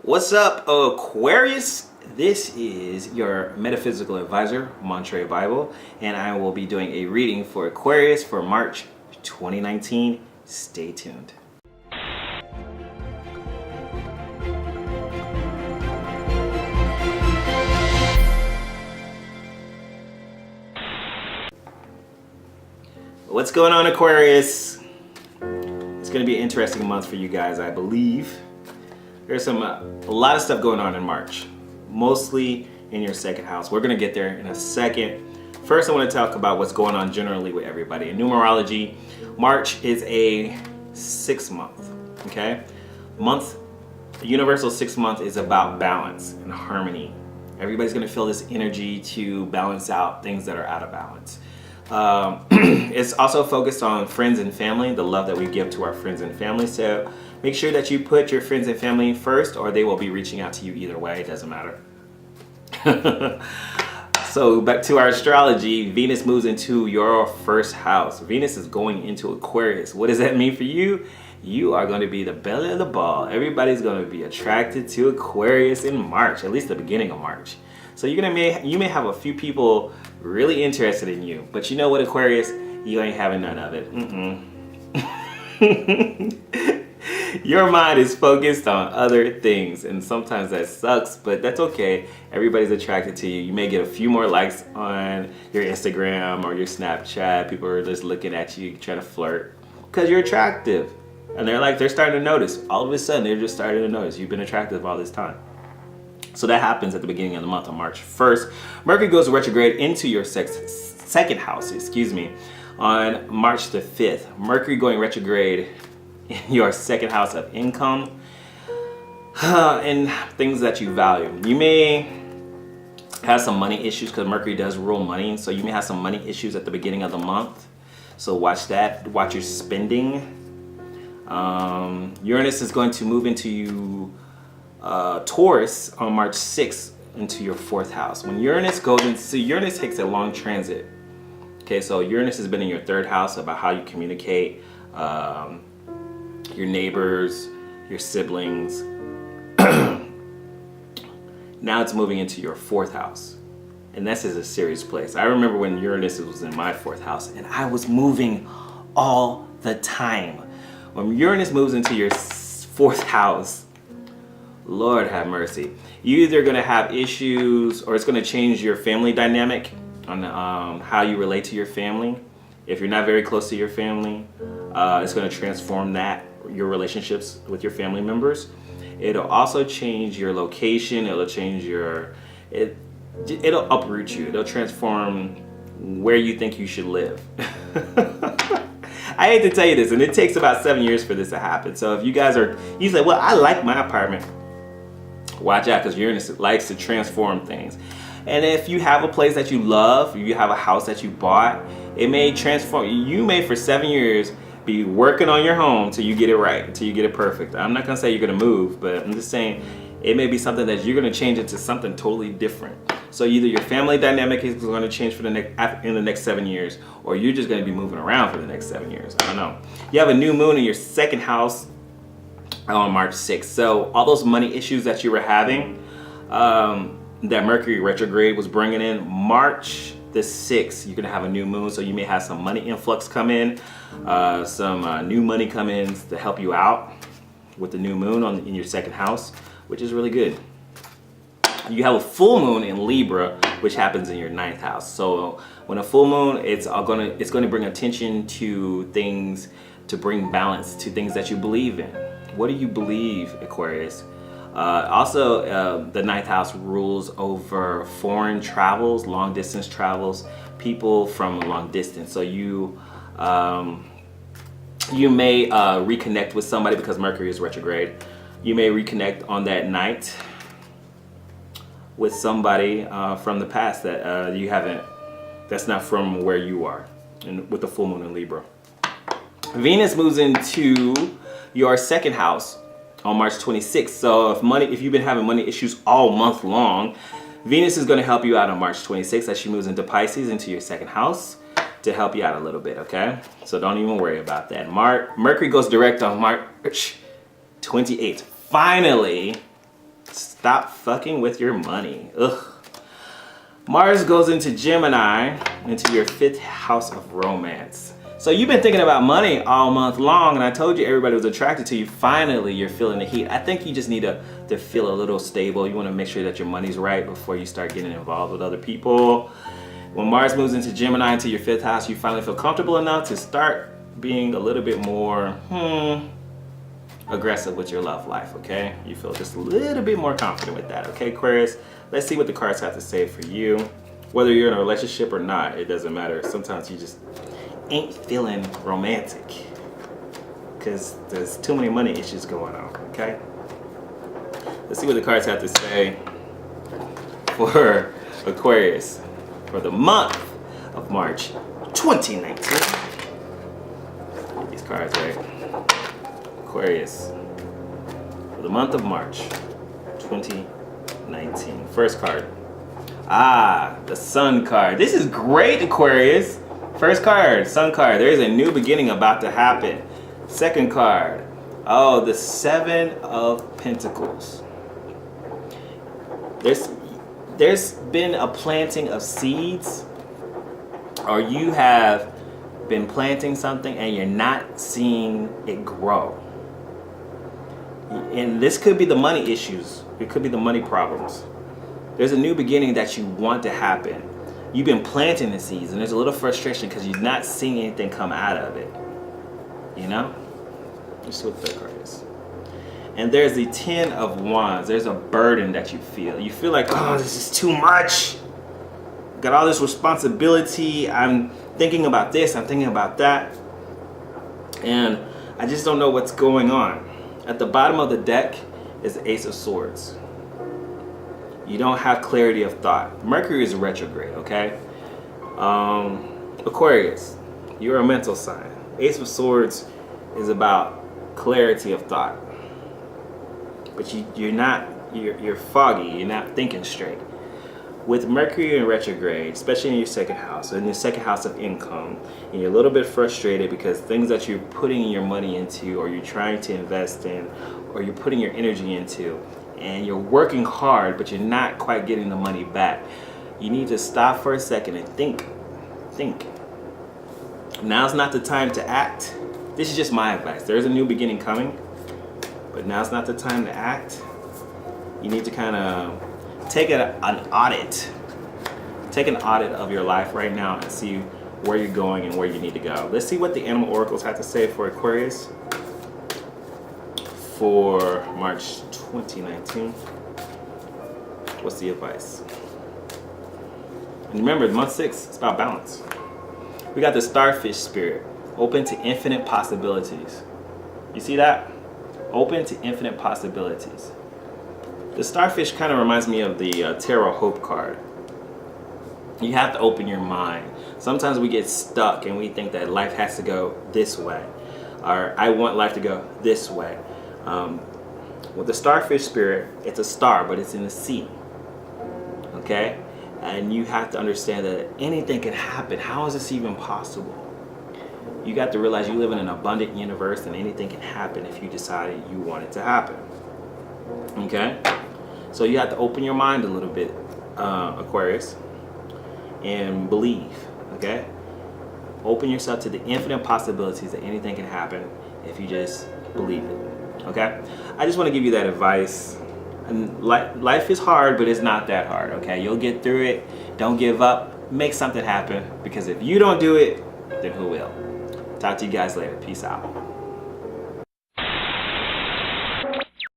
What's up, Aquarius? This is your metaphysical advisor, Montre Bible, and I will be doing a reading for Aquarius for March 2019. Stay tuned. What's going on, Aquarius? It's going to be an interesting month for you guys, I believe. There's a lot of stuff going on in March, mostly in your second house. We're going to get there in a second. First, I want to talk about what's going on generally with everybody. In numerology, March is a 6-month, okay? The universal 6-month is about balance and harmony. Everybody's going to feel this energy to balance out things that are out of balance. It's also focused on friends and family, the love that we give to our friends and family. So make sure that you put your friends and family first, or they will be reaching out to you either way. It doesn't matter. So back to our astrology, Venus moves into your first house. Venus is going into Aquarius. What does that mean for you? You are going to be the belly of the ball. Everybody's going to be attracted to Aquarius in March, at least the beginning of March. So you may have a few people really interested in you, but you know what, Aquarius? You ain't having none of it. Your mind is focused on other things, and sometimes that sucks, but that's okay. Everybody's attracted to you. You may get a few more likes on your Instagram or your Snapchat. People are just looking at you, trying to flirt, because you're attractive. And they're starting to notice. All of a sudden, they're just starting to notice you've been attractive all this time. So that happens at the beginning of the month on March 1st. Mercury goes retrograde into your second house, on March the 5th. Mercury going retrograde in your second house of income and things that you value. You may have some money issues because Mercury does rule money. So you may have some money issues at the beginning of the month. So watch that. Watch your spending. Uranus is going to move into Taurus on March 6th into your 4th house. When Uranus goes into Uranus takes a long transit. Okay, so Uranus has been in your 3rd house about how you communicate, your neighbors, your siblings. Now it's moving into your 4th house. And this is a serious place. I remember when Uranus was in my 4th house and I was moving all the time. When Uranus moves into your 4th house, Lord have mercy. You're either going to have issues or it's going to change your family dynamic on how you relate to your family. If you're not very close to your family, it's going to transform your relationships with your family members. It'll also change your location. It'll change it'll uproot you. It'll transform where you think you should live. I hate to tell you this, and it takes about 7 years for this to happen. So if you say, well, I like my apartment. Watch out, because Uranus likes to transform things. And if you have a place that you love, you have a house that you bought, it may transform. You may for 7 years be working on your home till you get it right, until you get it perfect. I'm not going to say you're going to move, but I'm just saying it may be something that you're going to change into something totally different. So either your family dynamic is going to change in the next 7 years, or you're just going to be moving around for the next 7 years. I don't know. You have a new moon in your 2nd house on March 6th. So all those money issues that you were having, that Mercury retrograde was bringing in, March the 6th, you're going to have a new moon. So you may have some money influx come in, some new money come in to help you out with the new moon in your 2nd house, which is really good. You have a full moon in Libra, which happens in your 9th house. So when a full moon, it's going to bring attention to things, to bring balance to things that you believe in. What do you believe, Aquarius? Also, the 9th house rules over foreign travels, long distance travels, people from a long distance. So you may reconnect with somebody because Mercury is retrograde. You may reconnect on that night with somebody from the past that that's not from where you are, and with the full moon in Libra. Venus moves into your 2nd house on March 26th. So if you've been having money issues all month long, Venus is going to help you out on March 26th as she moves into Pisces, into your 2nd house, to help you out a little bit, okay? So don't even worry about that. Mercury goes direct on March 28th. Finally, Stop fucking with your money. Ugh. Mars goes into Gemini, into your 5th house of romance. So you've been thinking about money all month long, and I told you everybody was attracted to you. Finally, you're feeling the heat. I think you just need to feel a little stable. You want to make sure that your money's right before you start getting involved with other people. When Mars moves into Gemini, into your 5th house, you finally feel comfortable enough to start being a little bit more aggressive with your love life, okay? You feel just a little bit more confident with that, okay, Aquarius? Let's see what the cards have to say for you. Whether you're in a relationship or not, it doesn't matter. Sometimes you just ain't feeling romantic because there's too many money issues going on, okay? Let's see what the cards have to say for Aquarius for the month of March 2019. Get these cards right. Aquarius for the month of March 2019. First card. The Sun card. This is great, Aquarius. First card, Sun card. There is a new beginning about to happen. Second card. Oh, the 7 of Pentacles. There's been a planting of seeds, or you have been planting something and you're not seeing it grow. And this could be the money issues. It could be the money problems. There's a new beginning that you want to happen. You've been planting the seeds, and there's a little frustration because you're not seeing anything come out of it. You know? Let's see what the third card is. And there's the 10 of Wands. There's a burden that you feel. You feel like, oh, this is too much. Got all this responsibility. I'm thinking about this. I'm thinking about that. And I just don't know what's going on. At the bottom of the deck is the Ace of Swords. You don't have clarity of thought. Mercury is retrograde, okay? Aquarius, you're a mental sign. Ace of Swords is about clarity of thought. But you're foggy, you're not thinking straight. With Mercury in retrograde, especially in your 2nd house, in your 2nd house of income, and you're a little bit frustrated because things that you're putting your money into, or you're trying to invest in, or you're putting your energy into, and you're working hard, but you're not quite getting the money back. You need to stop for a second and think. Now's not the time to act. This is just my advice. There's a new beginning coming, but now's not the time to act. You need to kind of take an audit. Take an audit of your life right now and see where you're going and where you need to go. Let's see what the animal oracles have to say for Aquarius for March 2019. What's the advice? And remember, month 6, it's about balance. We got the starfish spirit, open to infinite possibilities. You see that? Open to infinite possibilities. The starfish kind of reminds me of the Tarot Hope card. You have to open your mind. Sometimes we get stuck and we think that life has to go this way, or I want life to go this way. With the starfish spirit, it's a star, but it's in the sea. Okay? And you have to understand that anything can happen. How is this even possible? You got to realize you live in an abundant universe, and anything can happen if you decided you want it to happen. Okay? So you have to open your mind a little bit, Aquarius, and believe. Okay? Open yourself to the infinite possibilities that anything can happen if you just believe it. Okay? I just want to give you that advice. And life is hard, but it's not that hard. Okay? You'll get through it. Don't give up. Make something happen, because if you don't do it, then who will? Talk to you guys later. Peace out.